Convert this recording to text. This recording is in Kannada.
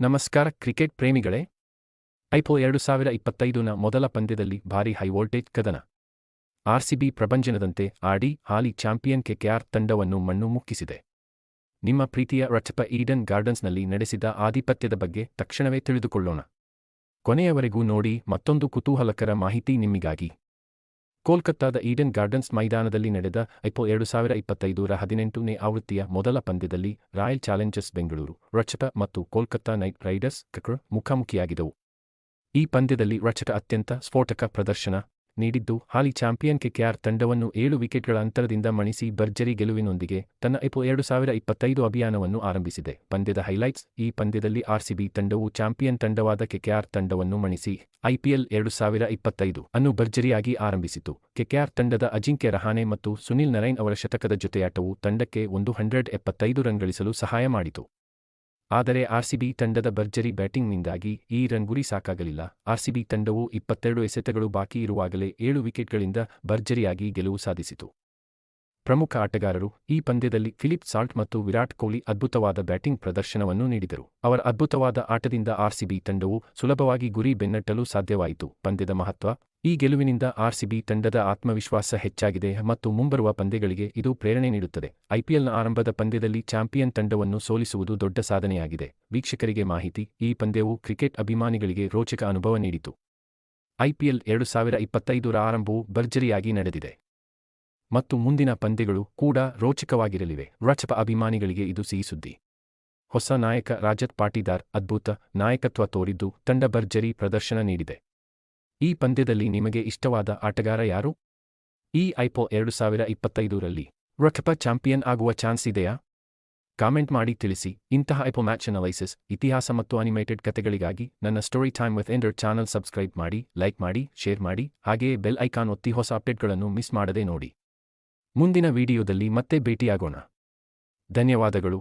ನಮಸ್ಕಾರ ಕ್ರಿಕೆಟ್ ಪ್ರೇಮಿಗಳೇ. ಐಪಿಎಲ್ 2025ನ ಮೊದಲ ಪಂದ್ಯದಲ್ಲಿ ಭಾರೀ ಹೈವೋಲ್ಟೇಜ್ ಕದನ. ಆರ್ಸಿಬಿ ಪ್ರಪಂಚದಂತೆ ಆಡಿ ಹಾಲಿ ಚಾಂಪಿಯನ್ ಕೆಕೆಆರ್ ತಂಡವನ್ನು ಮಣ್ಣು ಮುಕ್ಕಿಸಿದೆ. ನಿಮ್ಮ ಪ್ರೀತಿಯ ರಚಪ ಈಡನ್ ಗಾರ್ಡನ್ಸ್ನಲ್ಲಿ ನಡೆಸಿದ ಆಧಿಪತ್ಯದ ಬಗ್ಗೆ ತಕ್ಷಣವೇ ತಿಳಿದುಕೊಳ್ಳೋಣ. ಕೊನೆಯವರೆಗೂ ನೋಡಿ. ಮತ್ತೊಂದು ಕುತೂಹಲಕರ ಮಾಹಿತಿ ನಿಮಗಾಗಿ. ಕೋಲ್ಕತ್ತಾದ ಈಡನ್ ಗಾರ್ಡನ್ಸ್ ಮೈದಾನದಲ್ಲಿ ನಡೆದ ಐಪಿಎಲ್ 2025ರ 18ನೇ ಆವೃತ್ತಿಯ ಮೊದಲ ಪಂದ್ಯದಲ್ಲಿ ರಾಯಲ್ ಚಾಲೆಂಜರ್ಸ್ ಬೆಂಗಳೂರು ರಚಪ ಮತ್ತು ಕೋಲ್ಕತ್ತಾ ನೈಟ್ ರೈಡರ್ಸ್ ಮುಖಾಮುಖಿಯಾಗಿದ್ದವು. ಈ ಪಂದ್ಯದಲ್ಲಿ ರಚಪ ಅತ್ಯಂತ ಸ್ಫೋಟಕ ಪ್ರದರ್ಶನ ನೀಡಿದ್ದು ಹಾಲಿ ಚಾಂಪಿಯನ್ ಕೆಕೆಆರ್ ತಂಡವನ್ನು 7 ವಿಕೆಟ್ಗಳ ಅಂತರದಿಂದ ಮಣಿಸಿ ಭರ್ಜರಿ ಗೆಲುವಿನೊಂದಿಗೆ ತನ್ನ ಐಪಿಎಲ್ 2025 ಅಭಿಯಾನವನ್ನು ಆರಂಭಿಸಿದೆ. ಪಂದ್ಯದ ಹೈಲೈಟ್ಸ್. ಈ ಪಂದ್ಯದಲ್ಲಿ ಆರ್ಸಿಬಿ ತಂಡವು ಚಾಂಪಿಯನ್ ತಂಡವಾದ ಕೆಕೆಆರ್ ತಂಡವನ್ನು ಮಣಿಸಿ ಐಪಿಎಲ್ 2025 ಅನ್ನು ಭರ್ಜರಿಯಾಗಿ ಆರಂಭಿಸಿತು. ಕೆಕೆಆರ್ ತಂಡದ ಅಜಿಂಕ್ಯ ರಹಾನೆ ಮತ್ತು ಸುನಿಲ್ ನರೈನ್ ಅವರ ಶತಕದ ಜೊತೆಯಾಟವು ತಂಡಕ್ಕೆ 175 ರನ್ ಗಳಿಸಲು ಸಹಾಯ ಮಾಡಿತು. ಆದರೆ ಆರ್ಸಿಬಿ ತಂಡದ ಭರ್ಜರಿ ಬ್ಯಾಟಿಂಗ್ನಿಂದಾಗಿ ಈ ರನ್ ಗುರಿ ಸಾಕಾಗಲಿಲ್ಲ. ಆರ್ಸಿಬಿ ತಂಡವು 22 ಎಸೆತಗಳು ಬಾಕಿ ಇರುವಾಗಲೇ 7 ವಿಕೆಟ್ಗಳಿಂದ ಭರ್ಜರಿಯಾಗಿ ಗೆಲುವು ಸಾಧಿಸಿತು. ಪ್ರಮುಖ ಆಟಗಾರರು. ಈ ಪಂದ್ಯದಲ್ಲಿ ಫಿಲಿಪ್ ಸಾಲ್ಟ್ ಮತ್ತು ವಿರಾಟ್ ಕೊಹ್ಲಿ ಅದ್ಭುತವಾದ ಬ್ಯಾಟಿಂಗ್ ಪ್ರದರ್ಶನವನ್ನು ನೀಡಿದರು. ಅವರ ಅದ್ಭುತವಾದ ಆಟದಿಂದ ಆರ್ಸಿಬಿ ತಂಡವು ಸುಲಭವಾಗಿ ಗುರಿ ಬೆನ್ನಟ್ಟಲು ಸಾಧ್ಯವಾಯಿತು. ಪಂದ್ಯದ ಮಹತ್ವ. ಈ ಗೆಲುವಿನಿಂದ ಆರ್ಸಿಬಿ ತಂಡದ ಆತ್ಮವಿಶ್ವಾಸ ಹೆಚ್ಚಾಗಿದೆ ಮತ್ತು ಮುಂಬರುವ ಪಂದ್ಯಗಳಿಗೆ ಇದು ಪ್ರೇರಣೆ ನೀಡುತ್ತದೆ. ಐಪಿಎಲ್ನ ಆರಂಭದ ಪಂದ್ಯದಲ್ಲಿ ಚಾಂಪಿಯನ್ ತಂಡವನ್ನು ಸೋಲಿಸುವುದು ದೊಡ್ಡ ಸಾಧನೆಯಾಗಿದೆ. ವೀಕ್ಷಕರಿಗೆ ಮಾಹಿತಿ. ಈ ಪಂದ್ಯವು ಕ್ರಿಕೆಟ್ ಅಭಿಮಾನಿಗಳಿಗೆ ರೋಚಕ ಅನುಭವ ನೀಡಿತು. ಐಪಿಎಲ್ 2025ರ ಆರಂಭವು ಭರ್ಜರಿಯಾಗಿ ನಡೆದಿದೆ ಮತ್ತು ಮುಂದಿನ ಪಂದ್ಯಗಳು ಕೂಡ ರೋಚಕವಾಗಿರಲಿವೆ. ರಚಪ ಅಭಿಮಾನಿಗಳಿಗೆ ಇದು ಸಿಹಿ ಸುದ್ದಿ. ಹೊಸ ನಾಯಕ ರಾಜತ್ ಪಾಟಿದಾರ್ ಅದ್ಭುತ ನಾಯಕತ್ವ ತೋರಿದ್ದು ತಂಡ ಭರ್ಜರಿ ಪ್ರದರ್ಶನ ನೀಡಿದೆ. ಈ ಪಂದ್ಯದಲ್ಲಿ ನಿಮಗೆ ಇಷ್ಟವಾದ ಆಟಗಾರ ಯಾರು? ಈ ಐಪಿಎಲ್ 2025ರಲ್ಲಿ ರಚಪ ಚಾಂಪಿಯನ್ ಆಗುವ ಚಾನ್ಸ್ ಇದೆಯಾ? ಕಾಮೆಂಟ್ ಮಾಡಿ ತಿಳಿಸಿ. ಇಂತಹ ಐಪಿಎಲ್ ಮ್ಯಾಚ್ ಅನಲೈಸಿಸ್, ಇತಿಹಾಸ ಮತ್ತು ಅನಿಮೇಟೆಡ್ ಕಥೆಗಳಿಗಾಗಿ ನನ್ನ story time with ಎಂಡರ್ channel subscribe ಮಾಡಿ, ಲೈಕ್ ಮಾಡಿ, ಶೇರ್ ಮಾಡಿ, ಹಾಗೆಯೇ ಬೆಲ್ ಐಕಾನ್ ಒತ್ತಿ ಹೊಸ ಅಪ್ಡೇಟ್ಗಳನ್ನು ಮಿಸ್ ಮಾಡದೆ ನೋಡಿ. ಮುಂದಿನ ವಿಡಿಯೋದಲ್ಲಿ ಮತ್ತೆ ಭೇಟಿಯಾಗೋಣ. ಧನ್ಯವಾದಗಳು.